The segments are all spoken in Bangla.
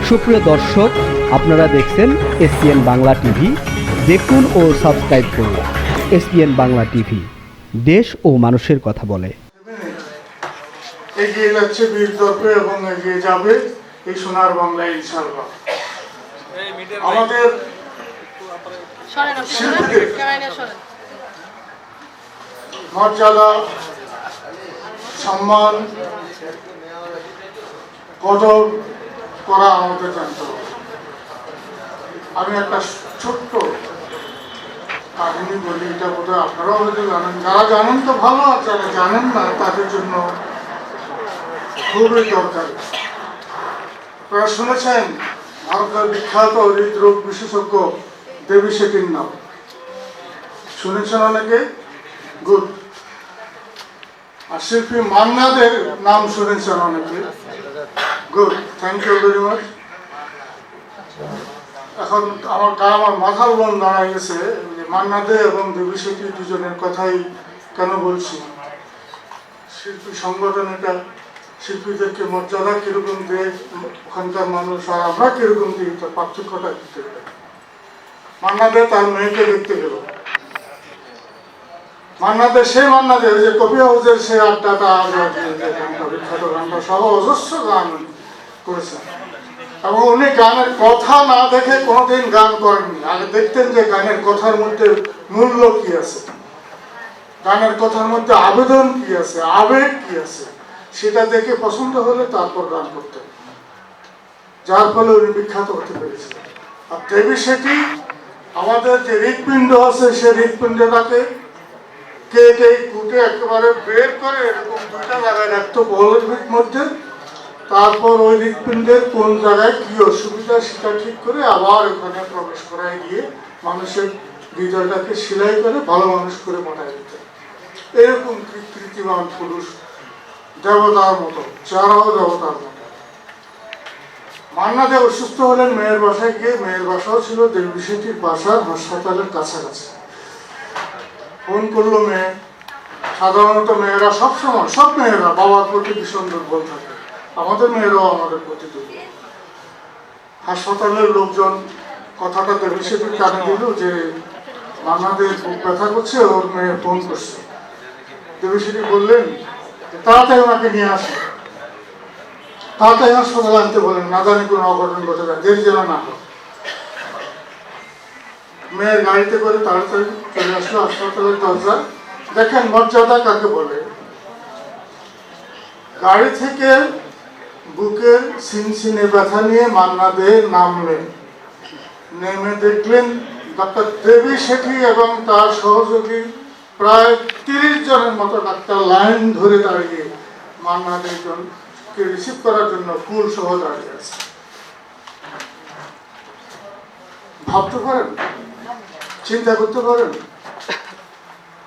সুপ্রিয় দর্শক, আপনারা দেখছেন এসপিএন বাংলা টিভি। দেখুন ও সাবস্ক্রাইব করুন এসপিএন বাংলা টিভি, দেশ ও মানুষের কথা বলে। এগিয়ে যাচ্ছে বীর দর্পে এবং এগিয়ে যাবে এই সোনার বাংলায় ইনশাআল্লাহ। আমাদের শিল্পীদের মর্যাদা, সম্মান, কদর করা আমাদের জানতে হবে। আমি একটা ছোট্ট কাহিনী বলি, এটা বোধহয় আপনারাও হয়তো জানেন, যারা জানেন তো ভালো, আর যারা জানেন না তাদের জন্য খুবই দরকার। আপনারা শুনেছেন ভারতের বিখ্যাত হৃদরোগ বিশেষজ্ঞ দেবী শেঠির নাম শুনেছেন অনেকে? গুড। আর শিল্পী মান্নাদের নাম শুনেছেন অনেকে? Good, thank you very much. এখন আমার মাথার লোন দাঁড়ায় গেছে যে মান্নাদে এবং দেবী শেঠি দুজনের কথাই কেন বলছি। শিল্পী সংগঠন এটা শিল্পীদেরকে মর্যাদা কিরকম দেয় ওখানকার মানুষ, আর আমরা কিরকম দিই, তার পার্থক্যটা দিতে গেলে মান্নাদে তার মেয়েকে দেখতে গেল। মান্নাদে সেই মান্নাদে যে কবি হাউসের সে আড্ডাটা, বিখ্যাত গানটা সহ অজস্র গান করেছেন, এবং উনি গানের কথা না দেখে কোনোদিন গান করেননি। আগে দেখতেন যে গানের কথার মধ্যে মূল্য কি আছে, গানের কথার মধ্যে আবেদন কি আছে, আবেগ কি আছে, সেটা দেখে পছন্দ হলে তারপর গান করতেন, যার ফলে উনি বিখ্যাত হতে পেরেছিলেন। আর দেবী শেঠি আমাদের যে হৃৎপিণ্ড আছে সে হৃৎপিণ্ডটাকে কেটে কুটে একেবারে বের করে এরকম দুইটা জায়গায় রাখতো বলের মধ্যে, তারপর ওই হৃৎপিণ্ডের কোন জায়গায় কি অসুবিধা সেটা ঠিক করে আবার ওখানে প্রবেশ করাই দিয়ে মানুষের হৃদয়টাকে সেলাই করে ভালো মানুষ করে পাঠাই দিতেন। এরকম কৃতিমান পুরুষ, দেবতার মতো, চেহারাও দেবতার মতো। মান্নাদে অসুস্থ হলেন মেয়ের বাসায় গিয়ে। মেয়ের বাসাও ছিল দেবী শেঠির বাসার হাসপাতালের কাছাকাছি। ফোন করলো মেয়ে। সাধারণত মেয়েরা সবসময়, সব মেয়েরা বাবার প্রতি ভীষণ দুর্বল থাকে, আমাদের মেয়েরাও আমাদের প্রতি দুর্বল। হাসপাতালের লোকজন কথাটা দেবী শেঠির কানে দিল যে মান্নাদের বুক ব্যথা করছে, ওর মেয়ে ফোন করছে। দেবী শেঠি বললেন তাড়াতাড়ি ওনাকে নিয়ে আসে, তাড়াতাড়ি হাসপাতালে আনতে বলেন, না জানি কোনো অঘটন ঘটে যায়, দেরি যেন না হয়। মেয়ের গাড়িতে করে তাড়াতাড়ি চলে আসলো হাসপাতালের দরজা। দেখেন মর্যাদা কাকে বলে। গাড়ি থেকে বুকের সিনসিনে ব্যথা নিয়ে মান্নাদে নামলেন। নেমে দেখলেন ডক্টর দেবী শেঠি এবং তার সহযোগী প্রায় 30 জনের মতো ডাক্তার লাইন ধরে দাঁড়িয়ে মান্নাদের জনকে রিসিভ করার জন্য ফুল সহ দাঁড়িয়ে আছে। ভাবতে পারেন, চিন্তা করতে পারেন,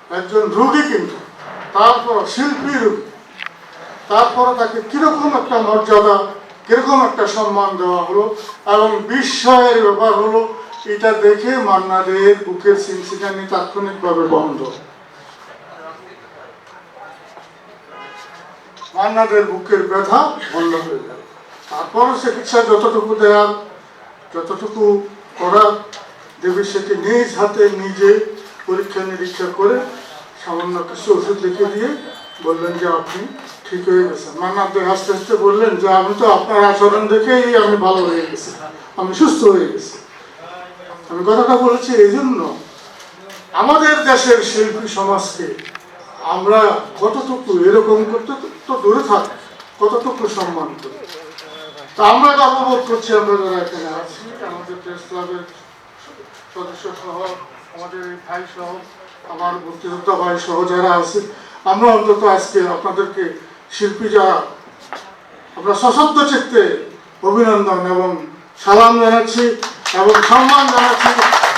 একজন রোগী কিন্তু তারপর শিল্পী রোগী, তারপরে তাকে কিরকম একটা মর্যাদা, কিরকম একটা সম্মান দেওয়া হলো, এবং বিস্ময়ের ব্যাপার হলো এটা দেখে মান্নাদের বুকের সিনসিনানি তাৎক্ষণিকভাবে বন্ধ। মান্নাদের বুকের ব্যথা বন্ধ হয়ে গেল। তারপরও চিকিৎসা যতটুকু দেওয়ার, যতটুকু করার, দেবী শেঠি নিজ হাতে নিজে পরীক্ষা নিরীক্ষা করে সামান্য কিছু ওষুধ লিখে দিয়ে বললেন যে আপনি ঠিক হয়ে গেছেন। মান্নাদ হাসতে হাসতে বললেন যে আমি তো আপনার আচরণ দেখেই আমি ভালো হয়ে গেছি, আমি সুস্থ হয়ে গেছি। আমি কথাটা বলেছি এই জন্য আমাদের দেশের শিল্পী সমাজকে আমরা কতটুকু এরকম করতে তো দূরে থাক, কতটুকু সম্মান করি। তা আমরা গর্ববোধ করছি, আমরা যারা এখানে আছি, আমাদের প্রেস ক্লাবের সদস্য সহ, আমাদের ভাই সহ, আমার মুক্তিযোদ্ধা ভাই সহ যারা আছে, আমরা অন্তত আজকে আপনাদেরকে শিল্পী যারা, আমরা সশব্দ চিত্তে অভিনন্দন এবং সালাম জানাচ্ছি এবং সম্মান জানাচ্ছি,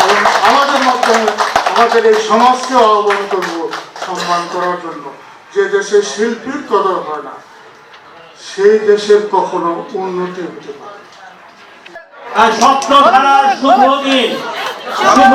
এবং আমাদের মাধ্যমে আমাদের এই সমাজকে আহ্বান করব সম্মান করার জন্য। যে দেশে শিল্পীর কদর হয় না সেই দেশের কখনো উন্নতি হতে পারে। আর স্বপ্ন খেলার শুভ দিন, শুভ